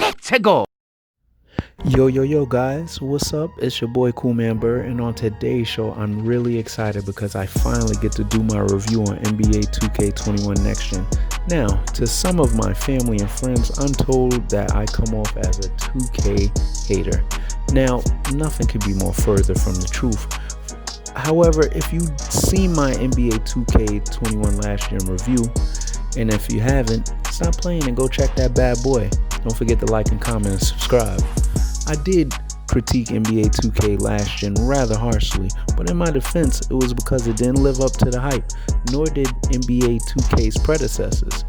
Let's go! Yo guys, what's up? It's your boy Cool Man Bird, and on today's show I'm really excited because I finally get to do my review on NBA 2K21 Next Gen. Now, to some of my family and friends, I'm told that I come off as a 2K hater. Now, nothing could be more further from the truth. However, if you've seen my NBA 2K21 Last Gen review, and if you haven't, stop playing and go check that bad boy. Don't forget to like and comment and subscribe. I did critique NBA 2K Last Gen rather harshly, but in my defense, it was because it didn't live up to the hype, nor did NBA 2K's predecessors.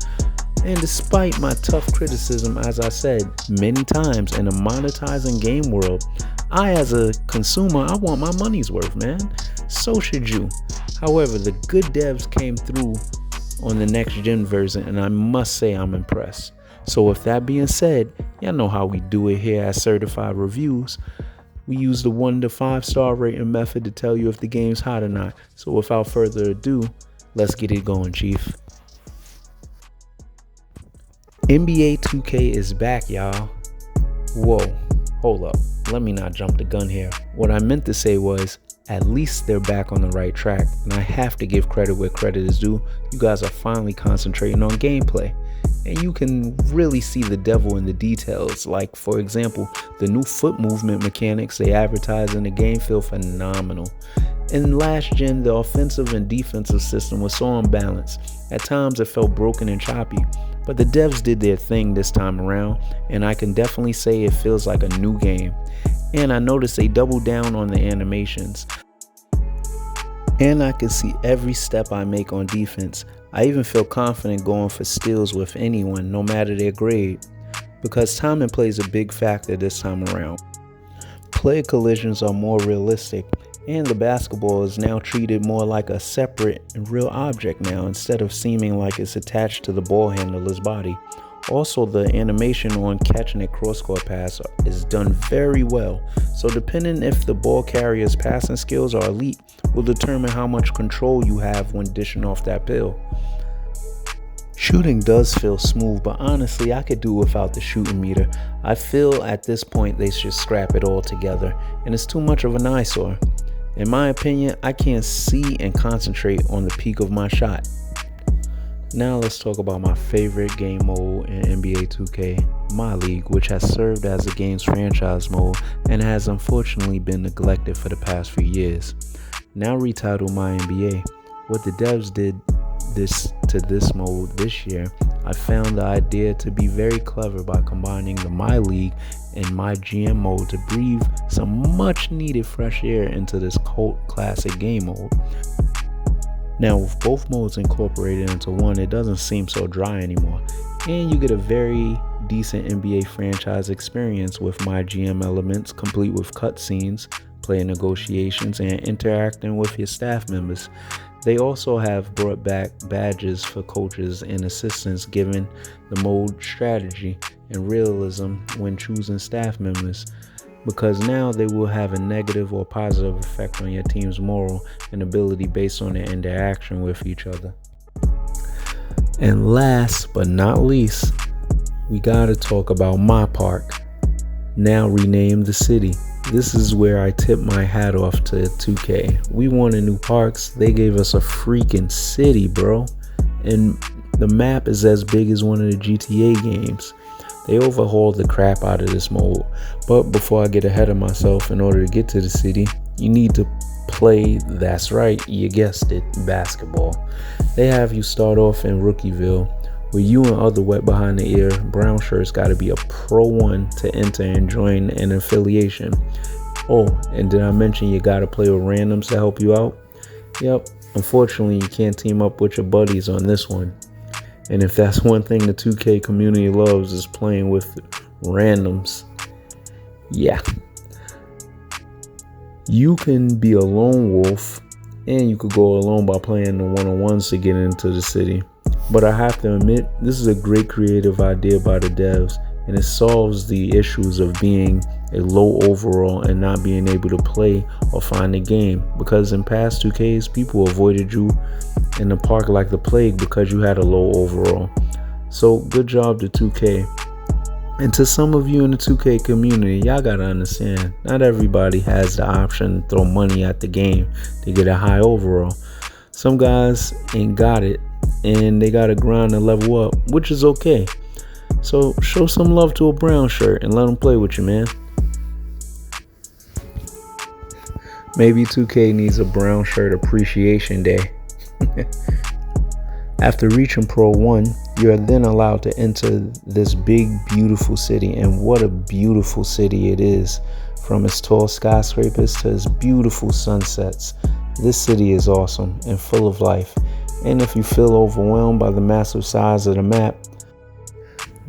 And despite my tough criticism, as I said many times, in a monetizing game world, I as a consumer, I want my money's worth, man. So should you. However, the good devs came through on the next gen version, and I must say I'm impressed. So with that being said, y'all know how we do it here at Certified Reviews. We use the 1 to 5 star rating method to tell you if the game's hot or not. So without further ado, let's get it going, Chief. NBA 2K is back, y'all. Whoa, hold up. Let me not jump the gun here. What I meant to say was, at least they're back on the right track, and I have to give credit where credit is due. You guys are finally concentrating on gameplay, and you can really see the devil in the details. Like, for example, the new foot movement mechanics they advertise in the game feel phenomenal. In last gen, the offensive and defensive system was so unbalanced. At times it felt broken and choppy, but the devs did their thing this time around, and I can definitely say it feels like a new game. And I noticed they doubled down on the animations. And I can see every step I make on defense. I even feel confident going for steals with anyone, no matter their grade, because timing plays a big factor this time around. Player collisions are more realistic, and the basketball is now treated more like a separate and real object now, instead of seeming like it's attached to the ball handler's body. Also, the animation on catching a cross-court pass is done very well, so depending if the ball carrier's passing skills are elite will determine how much control you have when dishing off that pill. Shooting does feel smooth, but honestly I could do without the shooting meter. I feel at this point they should scrap it all together, and it's too much of an eyesore. In my opinion, I can't see and concentrate on the peak of my shot. Now let's talk about my favorite game mode in NBA 2K, My League, which has served as the game's franchise mode and has unfortunately been neglected for the past few years. Now retitled My NBA, what the devs did to this mode this year, I found the idea to be very clever by combining the My League and My GM mode to breathe some much needed fresh air into this cult classic game mode. Now with both modes incorporated into one, it doesn't seem so dry anymore, and you get a very decent NBA franchise experience with My GM elements, complete with cutscenes, player negotiations, and interacting with your staff members. They also have brought back badges for coaches and assistants, giving the mode strategy and realism when choosing staff members, because now they will have a negative or positive effect on your team's moral and ability based on their interaction with each other. And last but not least, we gotta talk about my park, now renamed The City. This is where I tip my hat off to 2K. We wanted new parks, they gave us a freaking city, bro. And the map is as big as one of the GTA games. They overhauled the crap out of this mode. But before I get ahead of myself, in order to get to the city, you need to play, that's right, you guessed it, basketball. They have you start off in Rookieville, where you and other wet behind the ear brown shirts gotta be a Pro 1 to enter and join an affiliation. Oh, and did I mention you gotta play with randoms to help you out? Yep, unfortunately you can't team up with your buddies on this one. And if that's one thing the 2K community loves, is playing with randoms. Yeah. You can be a lone wolf, and you could go alone by playing the one-on-ones to get into the city. But I have to admit, this is a great creative idea by the devs, and it solves the issues of being a low overall and not being able to play or find a game, because in past 2Ks people avoided you in the park like the plague because you had a low overall. So good job to 2K. And to some of you in the 2K community, y'all gotta understand, not everybody has the option to throw money at the game to get a high overall. Some guys ain't got it, and they gotta grind and level up, which is okay. So show some love to a brown shirt and let them play with you, man. Maybe 2K needs a brown shirt appreciation day. After reaching Pro 1, you are then allowed to enter this big, beautiful city. And what a beautiful city it is. From its tall skyscrapers to its beautiful sunsets. This city is awesome and full of life. And if you feel overwhelmed by the massive size of the map,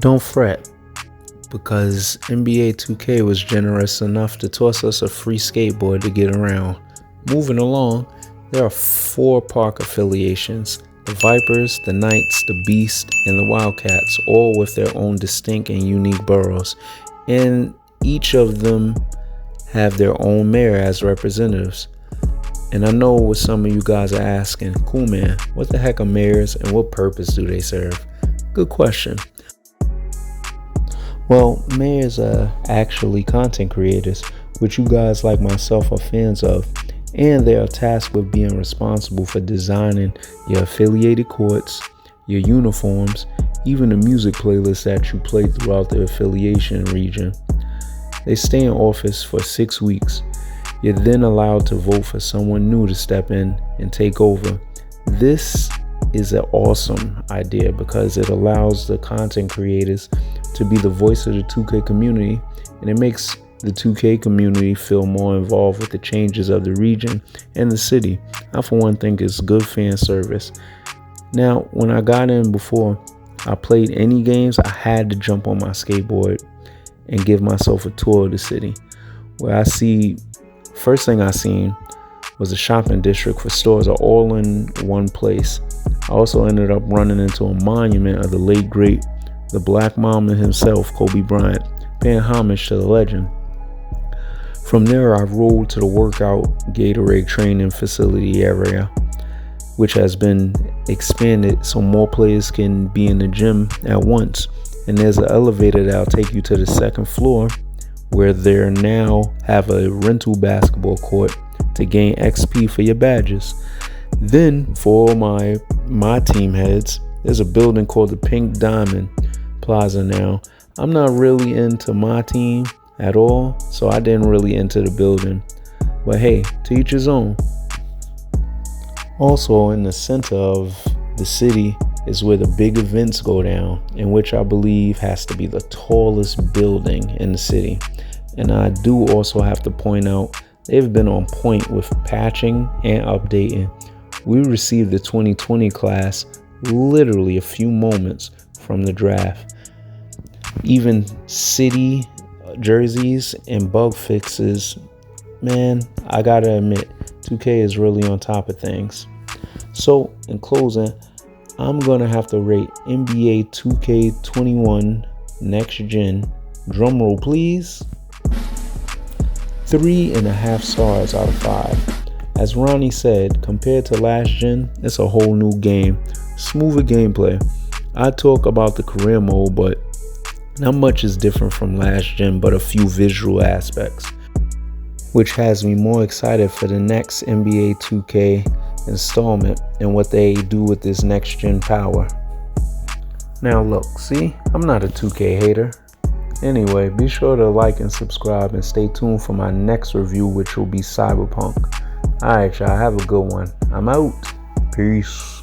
don't fret, because NBA 2K was generous enough to toss us a free skateboard to get around. Moving along, there are 4 park affiliations: the Vipers, the Knights, the Beast, and the Wildcats, all with their own distinct and unique boroughs. And each of them have their own mayor as representatives. And I know what some of you guys are asking, cool man, what the heck are mayors and what purpose do they serve? Good question. Well, mayors are actually content creators, which you guys like myself are fans of, and they are tasked with being responsible for designing your affiliated courts, your uniforms, even the music playlists that you play throughout the affiliation region. They stay in office for 6 weeks. You're then allowed to vote for someone new to step in and take over. This is an awesome idea because it allows the content creators to be the voice of the 2K community, and it makes the 2K community feel more involved with the changes of the region and the city. I for one think it's good fan service. Now, when I got in before I played any games, I had to jump on my skateboard and give myself a tour of the city, where first thing I seen was a shopping district for stores all in one place. I also ended up running into a monument of the late great, the Black Mamba himself, Kobe Bryant, paying homage to the legend. From there, I rolled to the workout Gatorade training facility area, which has been expanded so more players can be in the gym at once. And there's an elevator that'll take you to the 2nd floor, where they now have a rental basketball court to gain XP for your badges. Then for my team heads, there's a building called the Pink Diamond Plaza now. I'm not really into my team at all, so I didn't really enter the building. But hey, to each his own. Also in the center of the city is where the big events go down, in which I believe has to be the tallest building in the city. And I do also have to point out, they've been on point with patching and updating. We received the 2020 class literally a few moments from the draft. Even city jerseys and bug fixes, man, I gotta admit, 2K is really on top of things. So in closing, I'm gonna have to rate NBA 2K21 Next Gen, drumroll please, 3.5 stars out of 5. As Ronnie said, compared to last gen, it's a whole new game, smoother gameplay. I talk about the career mode, but not much is different from last gen, but a few visual aspects, which has me more excited for the next NBA 2K installment and what they do with this next gen power. Now look, see, I'm not a 2K hater. Anyway, be sure to like and subscribe and stay tuned for my next review, which will be Cyberpunk. Alright y'all, have a good one. I'm out. Peace.